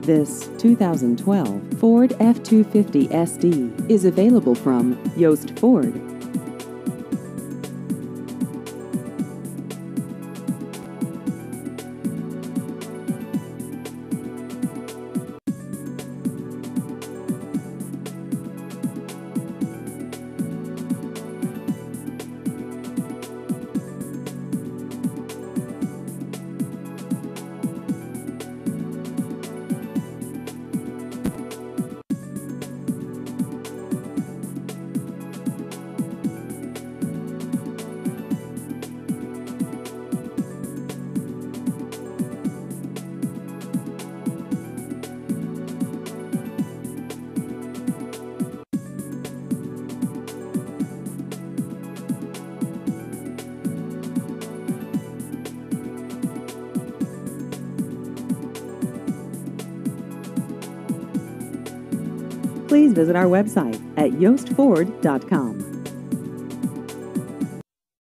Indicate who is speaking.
Speaker 1: This 2012 Ford F-250 SD is available from Yost Ford. Please visit our website at yostford.com.